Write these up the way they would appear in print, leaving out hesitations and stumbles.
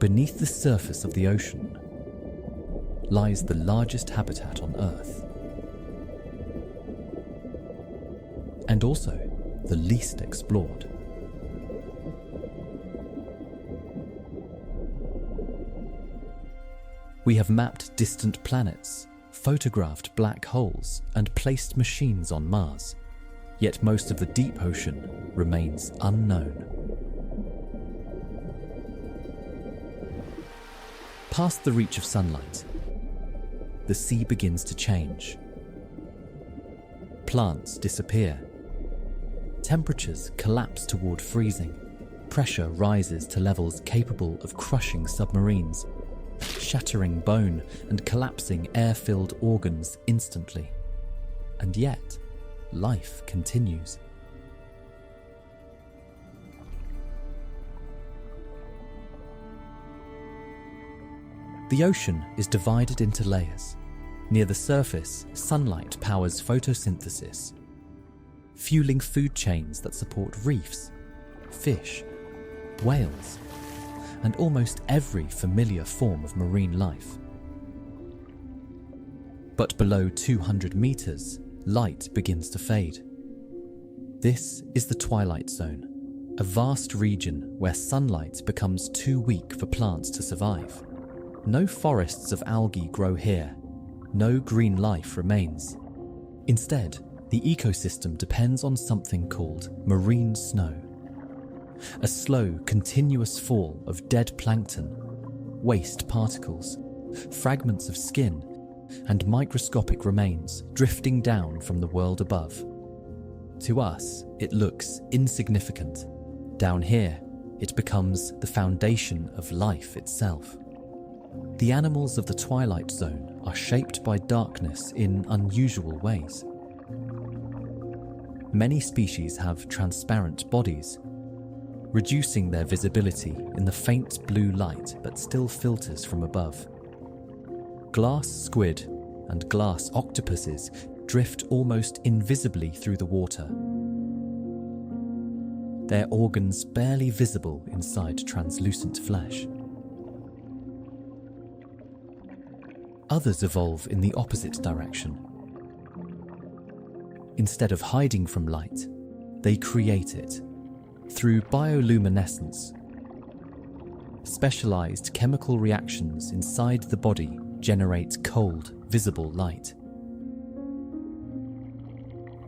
Beneath the surface of the ocean lies the largest habitat on Earth, and also the least explored. We have mapped distant planets, photographed black holes, and placed machines on Mars, yet most of the deep ocean remains unknown. Past the reach of sunlight, the sea begins to change. Plants disappear. Temperatures collapse toward freezing. Pressure rises to levels capable of crushing submarines, shattering bone and collapsing air-filled organs instantly. And yet, life continues. The ocean is divided into layers. Near the surface, sunlight powers photosynthesis, fueling food chains that support reefs, fish, whales, and almost every familiar form of marine life. But below 200 meters, light begins to fade. This is the Twilight Zone, a vast region where sunlight becomes too weak for plants to survive. No forests of algae grow here. No green life remains. Instead, the ecosystem depends on something called marine snow. A slow, continuous fall of dead plankton, waste particles, fragments of skin, and microscopic remains drifting down from the world above. To us, it looks insignificant. Down here, it becomes the foundation of life itself. The animals of the Twilight Zone are shaped by darkness in unusual ways. Many species have transparent bodies, reducing their visibility in the faint blue light that still filters from above. Glass squid and glass octopuses drift almost invisibly through the water, their organs barely visible inside translucent flesh. Others evolve in the opposite direction. Instead of hiding from light, they create it through bioluminescence. Specialized chemical reactions inside the body generate cold, visible light.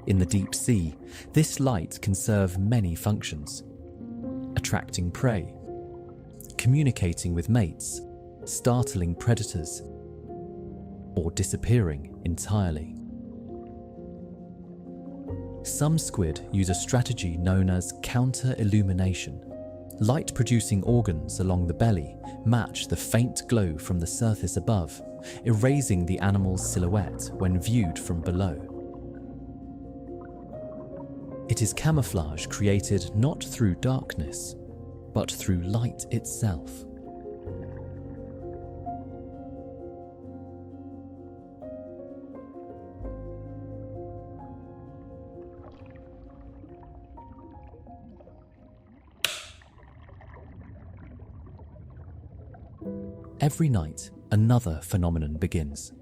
In the deep sea, this light can serve many functions: attracting prey, communicating with mates, startling predators, or disappearing entirely. Some squid use a strategy known as counter-illumination. Light-producing organs along the belly match the faint glow from the surface above, erasing the animal's silhouette when viewed from below. It is camouflage created not through darkness, but through light itself. Every night, another phenomenon begins.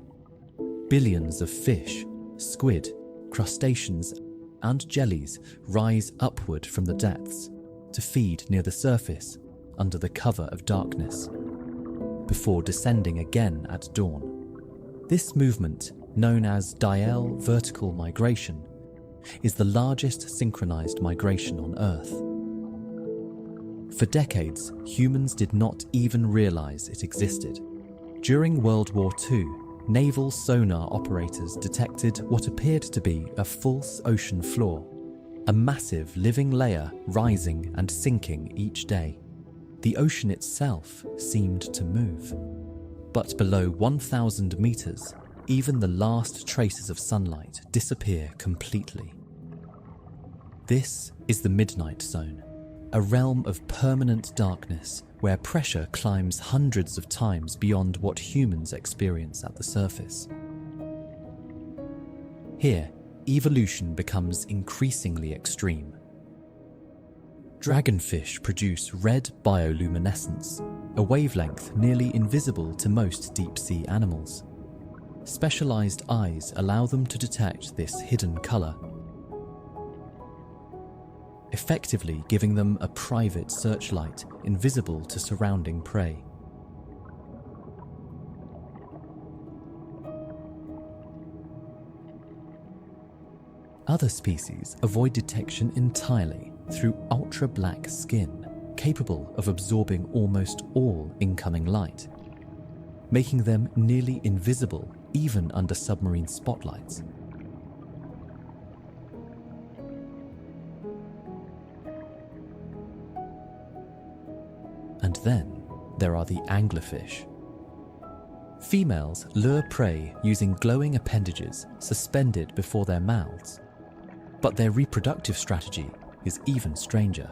Billions of fish, squid, crustaceans, and jellies rise upward from the depths to feed near the surface under the cover of darkness, before descending again at dawn. This movement, known as diel vertical migration, is the largest synchronized migration on Earth. For decades, humans did not even realize it existed. During World War II, naval sonar operators detected what appeared to be a false ocean floor, a massive living layer rising and sinking each day. The ocean itself seemed to move. But below 1,000 meters, even the last traces of sunlight disappear completely. This is the Midnight Zone, a realm of permanent darkness where pressure climbs hundreds of times beyond what humans experience at the surface. Here, evolution becomes increasingly extreme. Dragonfish produce red bioluminescence, a wavelength nearly invisible to most deep-sea animals. Specialized eyes allow them to detect this hidden color, effectively giving them a private searchlight invisible to surrounding prey. Other species avoid detection entirely through ultra-black skin, capable of absorbing almost all incoming light, making them nearly invisible even under submarine spotlights. And then there are the anglerfish. Females lure prey using glowing appendages suspended before their mouths, but their reproductive strategy is even stranger.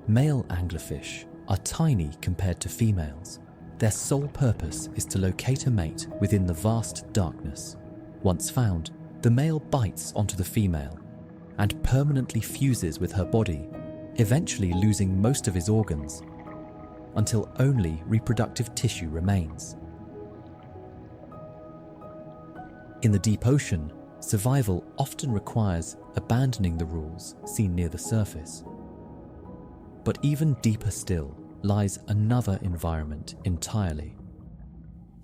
Male anglerfish are tiny compared to females. Their sole purpose is to locate a mate within the vast darkness. Once found, the male bites onto the female and permanently fuses with her body, eventually losing most of his organs, until only reproductive tissue remains. In the deep ocean, survival often requires abandoning the rules seen near the surface. But even deeper still lies another environment entirely.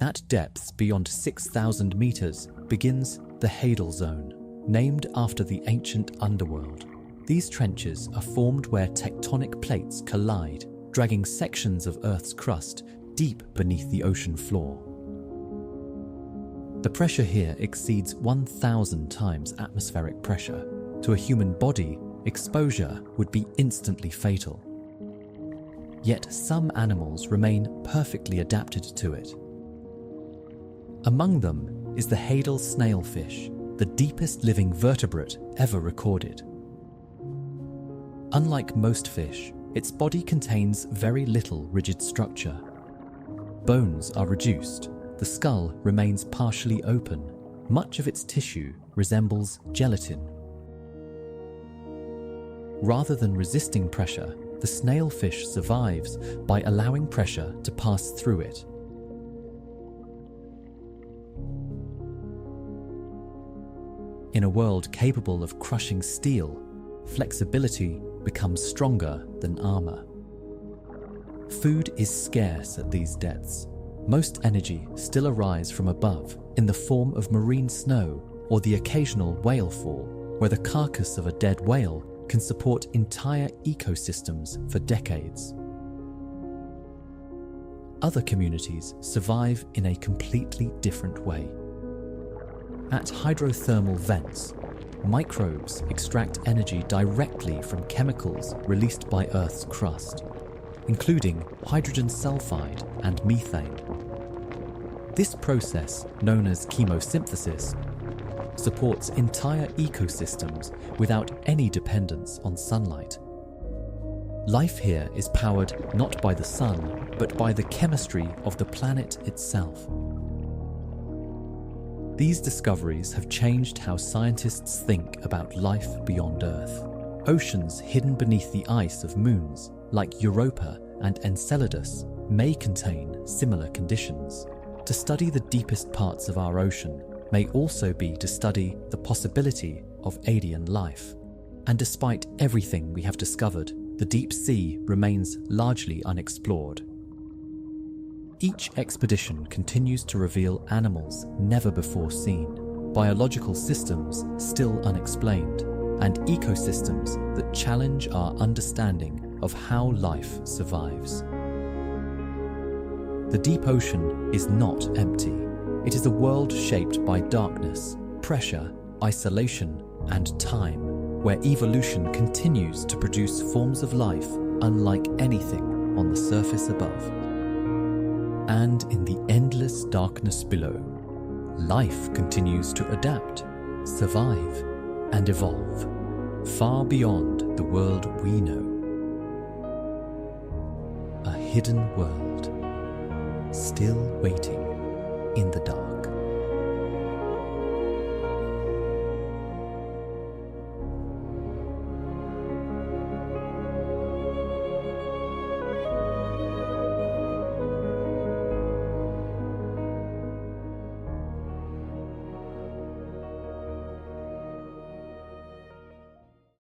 At depths beyond 6,000 meters begins the hadal zone, named after the ancient underworld. These trenches are formed where tectonic plates collide, dragging sections of Earth's crust deep beneath the ocean floor. The pressure here exceeds 1,000 times atmospheric pressure. To a human body, exposure would be instantly fatal. Yet some animals remain perfectly adapted to it. Among them is the hadal snailfish, the deepest living vertebrate ever recorded. Unlike most fish, its body contains very little rigid structure. Bones are reduced, the skull remains partially open, much of its tissue resembles gelatin. Rather than resisting pressure, the snailfish survives by allowing pressure to pass through it. In a world capable of crushing steel, flexibility becomes stronger than armor. Food is scarce at these depths. Most energy still arrives from above in the form of marine snow or the occasional whale fall, where the carcass of a dead whale can support entire ecosystems for decades. Other communities survive in a completely different way. At hydrothermal vents, microbes extract energy directly from chemicals released by Earth's crust, including hydrogen sulfide and methane. This process, known as chemosynthesis, supports entire ecosystems without any dependence on sunlight. Life here is powered not by the sun, but by the chemistry of the planet itself. These discoveries have changed how scientists think about life beyond Earth. Oceans hidden beneath the ice of moons, like Europa and Enceladus, may contain similar conditions. To study the deepest parts of our ocean may also be to study the possibility of alien life. And despite everything we have discovered, the deep sea remains largely unexplored. Each expedition continues to reveal animals never before seen, biological systems still unexplained, and ecosystems that challenge our understanding of how life survives. The deep ocean is not empty. It is a world shaped by darkness, pressure, isolation, and time, where evolution continues to produce forms of life unlike anything on the surface above. And in the endless darkness below, life continues to adapt, survive, and evolve, far beyond the world we know. A hidden world, still waiting in the dark.